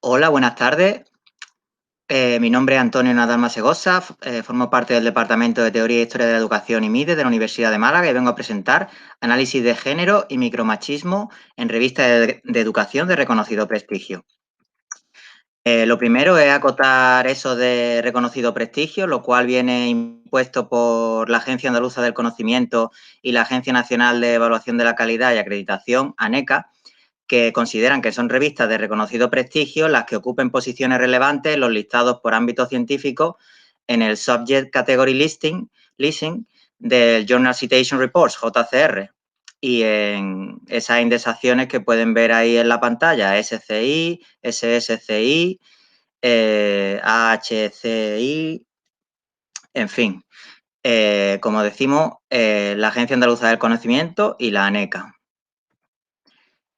Hola, buenas tardes. Mi nombre es Antonio Nadal Masegosa, formo parte del Departamento de Teoría e Historia de la Educación y MIDE de la Universidad de Málaga y vengo a presentar análisis de género y micromachismo en revistas de educación de reconocido prestigio. Lo primero es acotar eso de reconocido prestigio, lo cual viene impuesto por la Agencia Andaluza del Conocimiento y la Agencia Nacional de Evaluación de la Calidad y Acreditación, ANECA, que consideran que son revistas de reconocido prestigio las que ocupen posiciones relevantes en los listados por ámbito científico en el Subject Category Listing del Journal Citation Reports, JCR, y en esas indexaciones que pueden ver ahí en la pantalla, SCI, SSCI, AHCI, en fin, como decimos, la Agencia Andaluza del Conocimiento y la ANECA.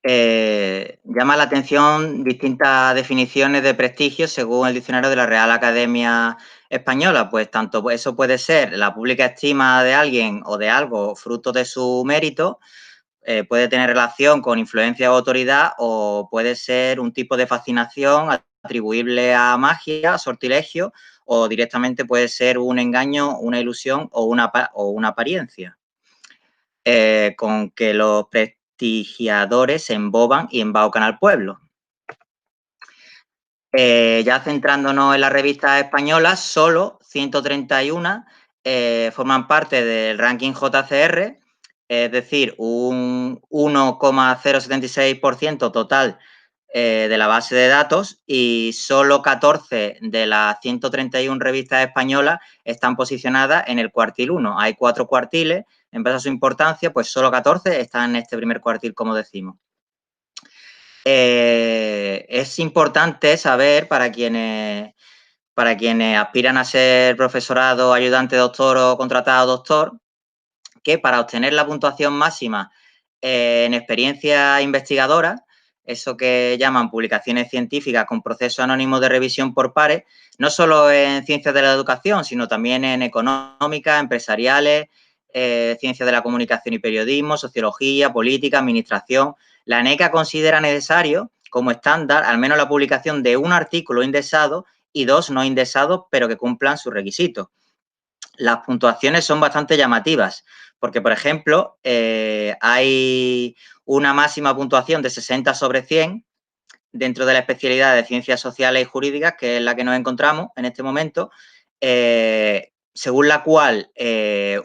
Llama la atención distintas definiciones de prestigio según el diccionario de la Real Academia Española, pues tanto eso puede ser la pública estima de alguien o de algo fruto de su mérito, puede tener relación con influencia o autoridad o puede ser un tipo de fascinación atribuible a magia, sortilegio o directamente puede ser un engaño, una ilusión o una apariencia. Con que los prestigiadores se emboban y embaucan al pueblo. Ya centrándonos en las revistas españolas, solo 131 forman parte del ranking JCR, es decir, un 1,076% total de la base de datos y solo 14 de las 131 revistas españolas están posicionadas en el cuartil 1. Hay 4 cuartiles, en base a su importancia, pues solo 14 están en este primer cuartil, como decimos. Es importante saber para quienes aspiran a ser profesorado, ayudante doctor o contratado doctor, que para obtener la puntuación máxima en experiencia investigadora, eso que llaman publicaciones científicas con proceso anónimo de revisión por pares, no solo en ciencias de la educación, sino también en económicas, empresariales, ciencias de la comunicación y periodismo, sociología, política, administración. La ANECA considera necesario, como estándar, al menos la publicación de un artículo indexado y 2 no indexados, pero que cumplan sus requisitos. Las puntuaciones son bastante llamativas, porque, por ejemplo, hay una máxima puntuación de 60 sobre 100 dentro de la especialidad de Ciencias Sociales y Jurídicas, que es la que nos encontramos en este momento, según la cual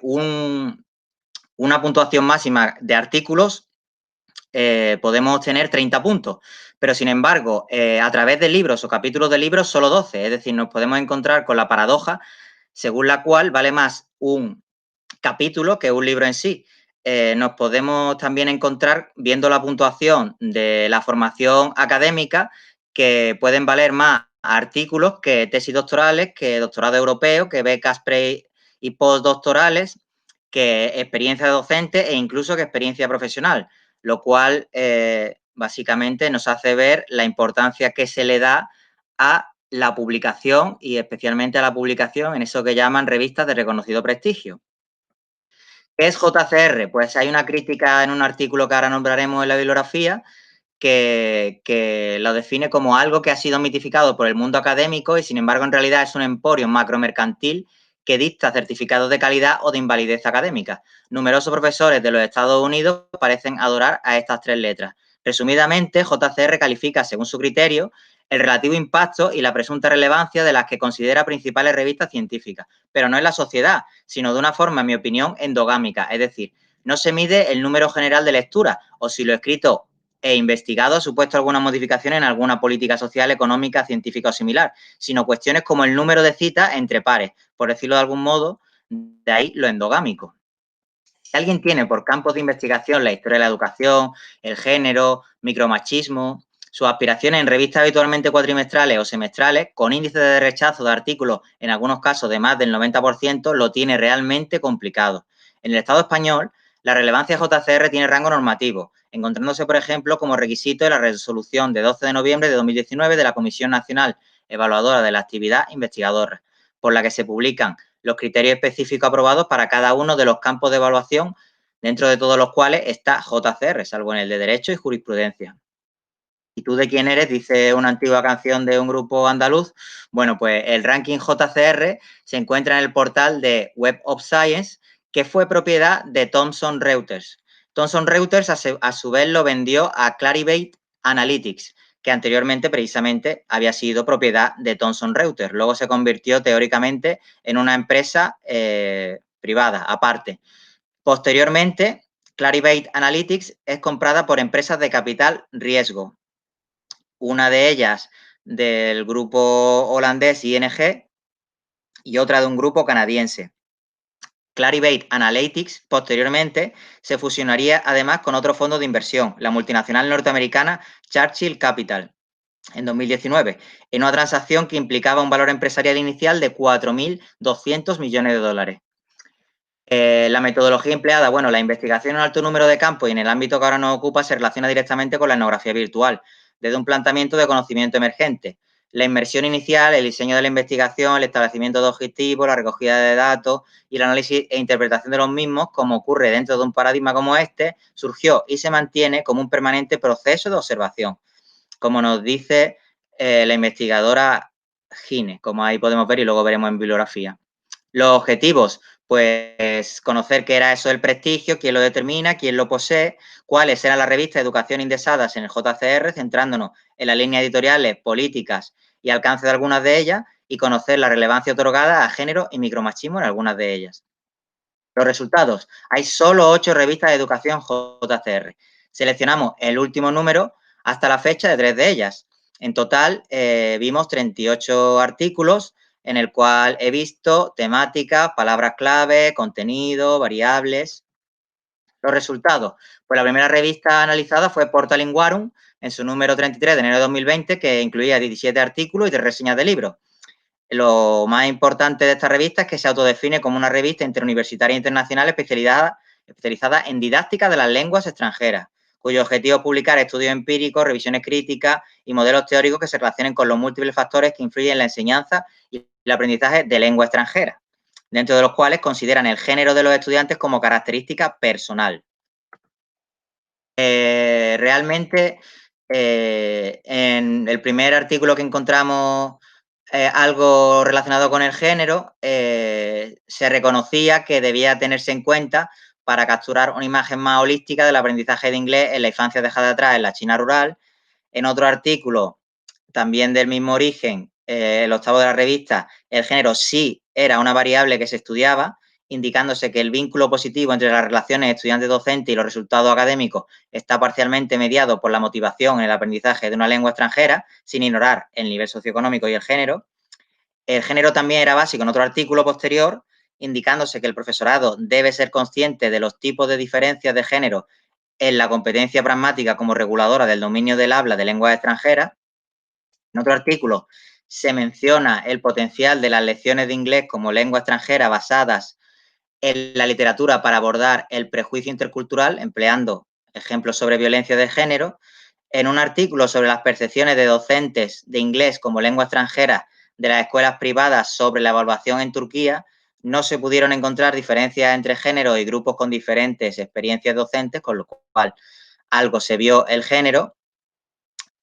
una puntuación máxima de artículos podemos obtener 30 puntos, pero sin embargo, a través de libros o capítulos de libros, solo 12, es decir, nos podemos encontrar con la paradoja según la cual vale más un capítulo que un libro en sí. Nos podemos también encontrar, viendo la puntuación de la formación académica, que pueden valer más artículos que tesis doctorales, que doctorado europeo, que becas pre y postdoctorales, que experiencia docente e incluso que experiencia profesional, lo cual básicamente nos hace ver la importancia que se le da a la publicación y especialmente a la publicación en eso que llaman revistas de reconocido prestigio. ¿Qué es JCR? Pues hay una crítica en un artículo que ahora nombraremos en la bibliografía que lo define como algo que ha sido mitificado por el mundo académico y sin embargo en realidad es un emporio macromercantil que dicta certificados de calidad o de invalidez académica. Numerosos profesores de los Estados Unidos parecen adorar a estas 3 letras. Resumidamente, JCR califica, según su criterio, el relativo impacto y la presunta relevancia de las que considera principales revistas científicas, pero no en la sociedad, sino de una forma, en mi opinión, endogámica, es decir, no se mide el número general de lecturas o si lo escrito e investigado ha supuesto alguna modificación en alguna política social, económica, científica o similar, sino cuestiones como el número de citas entre pares, por decirlo de algún modo, de ahí lo endogámico. Si alguien tiene por campos de investigación la historia de la educación, el género, micromachismo, sus aspiraciones en revistas habitualmente cuatrimestrales o semestrales, con índices de rechazo de artículos, en algunos casos de más del 90%, lo tiene realmente complicado. En el Estado español, la relevancia JCR tiene rango normativo, encontrándose, por ejemplo, como requisito de la resolución de 12 de noviembre de 2019 de la Comisión Nacional Evaluadora de la Actividad Investigadora, por la que se publican los criterios específicos aprobados para cada uno de los campos de evaluación, dentro de todos los cuales está JCR, salvo en el de Derecho y Jurisprudencia. ¿Y tú de quién eres? Dice una antigua canción de un grupo andaluz. Bueno, pues el ranking JCR se encuentra en el portal de Web of Science, que fue propiedad de Thomson Reuters. Thomson Reuters a su vez lo vendió a Clarivate Analytics, que anteriormente precisamente había sido propiedad de Thomson Reuters. Luego se convirtió teóricamente en una empresa privada, aparte. Posteriormente, Clarivate Analytics es comprada por empresas de capital riesgo, una de ellas del grupo holandés ING y otra de un grupo canadiense. Clarivate Analytics posteriormente se fusionaría además con otro fondo de inversión, la multinacional norteamericana Churchill Capital, en 2019, en una transacción que implicaba un valor empresarial inicial de 4.200 millones de dólares. La metodología empleada, bueno, la investigación en alto número de campos y en el ámbito que ahora nos ocupa se relaciona directamente con la etnografía virtual, desde un planteamiento de conocimiento emergente. La inmersión inicial, el diseño de la investigación, el establecimiento de objetivos, la recogida de datos y el análisis e interpretación de los mismos, como ocurre dentro de un paradigma como este, surgió y se mantiene como un permanente proceso de observación, como nos dice la investigadora Gine, como ahí podemos ver y luego veremos en bibliografía. Los objetivos, pues conocer qué era eso del prestigio, quién lo determina, quién lo posee, cuáles eran las revistas de educación indexadas en el JCR, centrándonos en las líneas editoriales, políticas y alcance de algunas de ellas, y conocer la relevancia otorgada a género y micromachismo en algunas de ellas. Los resultados. Hay solo 8 revistas de educación JCR. Seleccionamos el último número hasta la fecha de 3 de ellas. En total, vimos 38 artículos en el cual he visto temáticas, palabras clave, contenido, variables. Los resultados. Pues la primera revista analizada fue Portal Linguarum, en su número 33 de enero de 2020, que incluía 17 artículos y 3 reseñas de libros. Lo más importante de esta revista es que se autodefine como una revista interuniversitaria internacional especializada en didáctica de las lenguas extranjeras, cuyo objetivo es publicar estudios empíricos, revisiones críticas y modelos teóricos que se relacionen con los múltiples factores que influyen en la enseñanza y el aprendizaje de lengua extranjera, dentro de los cuales consideran el género de los estudiantes como característica personal. Realmente, en el primer artículo que encontramos algo relacionado con el género, se reconocía que debía tenerse en cuenta para capturar una imagen más holística del aprendizaje de inglés en la infancia dejada atrás en la China rural. En otro artículo, también del mismo origen, el octavo de la revista, el género sí era una variable que se estudiaba, indicándose que el vínculo positivo entre las relaciones estudiante-docente y los resultados académicos está parcialmente mediado por la motivación en el aprendizaje de una lengua extranjera, sin ignorar el nivel socioeconómico y el género. El género también era básico en otro artículo posterior, indicándose que el profesorado debe ser consciente de los tipos de diferencias de género en la competencia pragmática como reguladora del dominio del habla de lenguas extranjeras. En otro artículo se menciona el potencial de las lecciones de inglés como lengua extranjera basadas en la literatura para abordar el prejuicio intercultural, empleando ejemplos sobre violencia de género. En un artículo sobre las percepciones de docentes de inglés como lengua extranjera de las escuelas privadas sobre la evaluación en Turquía, no se pudieron encontrar diferencias entre géneros y grupos con diferentes experiencias docentes, con lo cual algo se vio el género.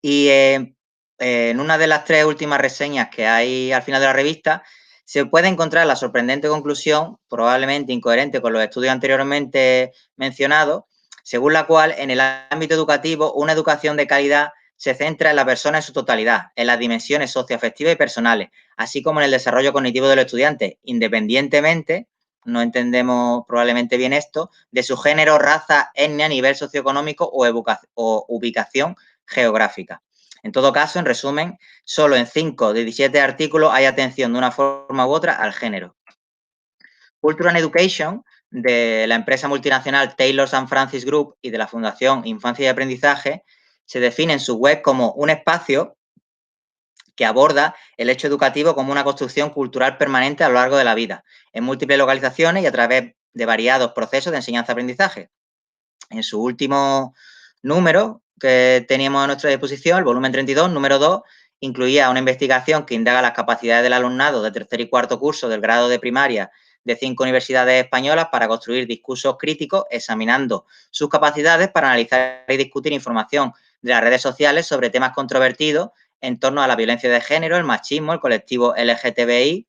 Y en una de las 3 últimas reseñas que hay al final de la revista, se puede encontrar la sorprendente conclusión, probablemente incoherente con los estudios anteriormente mencionados, según la cual en el ámbito educativo una educación de calidad se centra en la persona en su totalidad, en las dimensiones socioafectivas y personales, así como en el desarrollo cognitivo de los estudiantes, independientemente, no entendemos probablemente bien esto, de su género, raza, etnia, nivel socioeconómico o ubicación geográfica. En todo caso, en resumen, solo en 5 de 17 artículos hay atención de una forma u otra al género. Culture and Education, de la empresa multinacional Taylor San Francis Group y de la Fundación Infancia y Aprendizaje, se define en su web como un espacio que aborda el hecho educativo como una construcción cultural permanente a lo largo de la vida, en múltiples localizaciones y a través de variados procesos de enseñanza-aprendizaje. En su último número que teníamos a nuestra disposición, el volumen 32, número 2, incluía una investigación que indaga las capacidades del alumnado de tercer y cuarto curso del grado de primaria de 5 universidades españolas para construir discursos críticos, examinando sus capacidades para analizar y discutir información de las redes sociales sobre temas controvertidos en torno a la violencia de género, el machismo, el colectivo LGTBI,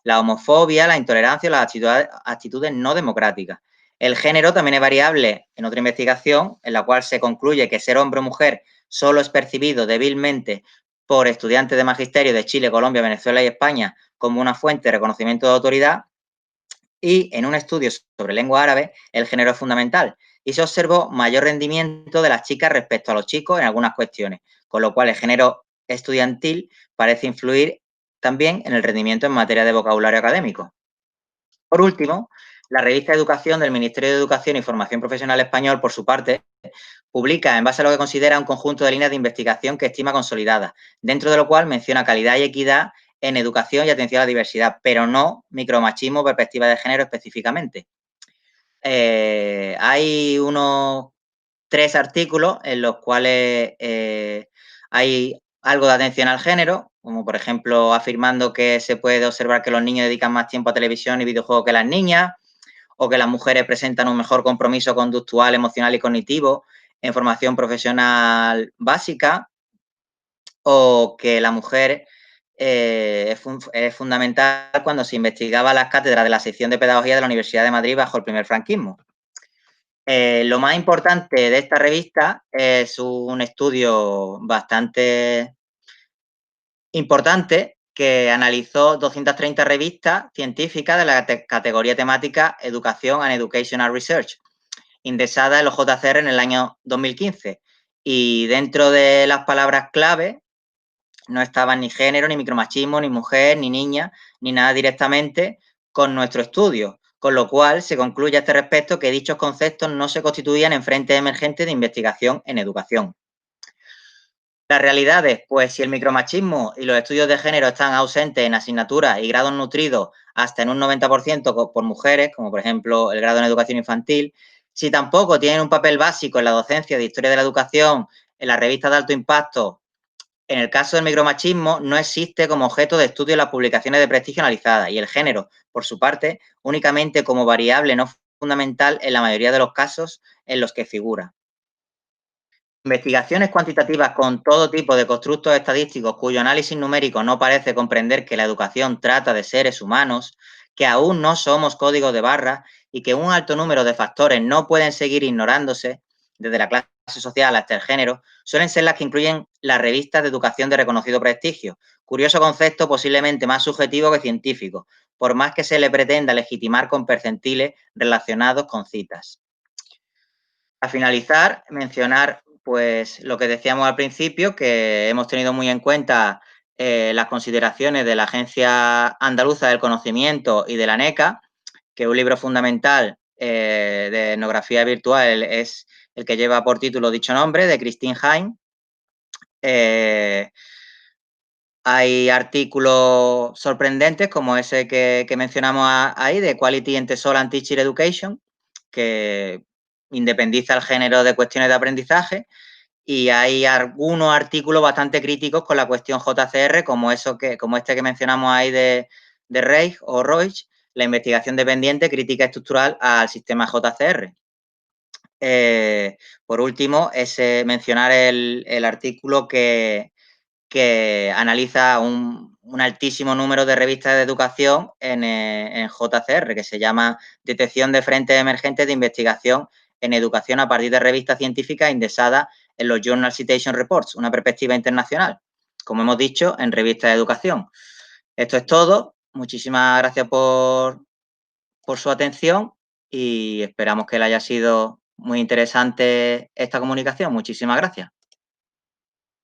la homofobia, la intolerancia y las actitudes no democráticas. El género también es variable en otra investigación, en la cual se concluye que ser hombre o mujer solo es percibido débilmente por estudiantes de magisterio de Chile, Colombia, Venezuela y España como una fuente de reconocimiento de autoridad. Y en un estudio sobre lengua árabe, el género es fundamental y se observó mayor rendimiento de las chicas respecto a los chicos en algunas cuestiones, con lo cual el género estudiantil parece influir también en el rendimiento en materia de vocabulario académico. Por último, la revista Educación del Ministerio de Educación y Formación Profesional Español, por su parte, publica en base a lo que considera un conjunto de líneas de investigación que estima consolidadas, dentro de lo cual menciona calidad y equidad en educación y atención a la diversidad, pero no micromachismo o perspectiva de género específicamente. Hay unos 3 artículos en los cuales hay algo de atención al género, como por ejemplo afirmando que se puede observar que los niños dedican más tiempo a televisión y videojuegos que las niñas, o que las mujeres presentan un mejor compromiso conductual, emocional y cognitivo en formación profesional básica, o que la mujer es fundamental cuando se investigaba las cátedras de la sección de pedagogía de la Universidad de Madrid bajo el primer franquismo. Lo más importante de esta revista es un estudio bastante importante que analizó 230 revistas científicas de la categoría temática Educación and Educational Research, indexada en los JCR en el año 2015. Y dentro de las palabras clave no estaban ni género, ni micromachismo, ni mujer, ni niña, ni nada directamente con nuestro estudio. Con lo cual, se concluye a este respecto que dichos conceptos no se constituían en frentes emergentes de investigación en educación. Las realidades, pues si el micromachismo y los estudios de género están ausentes en asignaturas y grados nutridos hasta en un 90% por mujeres, como por ejemplo el grado en educación infantil, si tampoco tienen un papel básico en la docencia de historia de la educación, en las revistas de alto impacto, en el caso del micromachismo no existe como objeto de estudio en las publicaciones de prestigio analizadas y el género, por su parte, únicamente como variable no fundamental en la mayoría de los casos en los que figura. Investigaciones cuantitativas con todo tipo de constructos estadísticos cuyo análisis numérico no parece comprender que la educación trata de seres humanos, que aún no somos códigos de barra y que un alto número de factores no pueden seguir ignorándose, desde la clase social hasta el género, suelen ser las que incluyen las revistas de educación de reconocido prestigio. Curioso concepto, posiblemente más subjetivo que científico, por más que se le pretenda legitimar con percentiles relacionados con citas. A finalizar, mencionar pues lo que decíamos al principio, que hemos tenido muy en cuenta las consideraciones de la Agencia Andaluza del Conocimiento y de la ANECA, que un libro fundamental de etnografía virtual es el que lleva por título dicho nombre, de Christine Hein. Hay artículos sorprendentes como ese que mencionamos ahí, de Quality in TESOL and Teacher Education, que independiza el género de cuestiones de aprendizaje, y hay algunos artículos bastante críticos con la cuestión JCR, como este que mencionamos ahí de Reich o Roig, la investigación dependiente crítica estructural al sistema JCR. Por último, mencionar el artículo que analiza un altísimo número de revistas de educación en JCR, que se llama Detección de Frentes Emergentes de Investigación en Educación a partir de revistas científicas indexadas en los Journal Citation Reports, una perspectiva internacional, como hemos dicho, en revistas de educación. Esto es todo. Muchísimas gracias por su atención y esperamos que le haya sido muy interesante esta comunicación. Muchísimas gracias.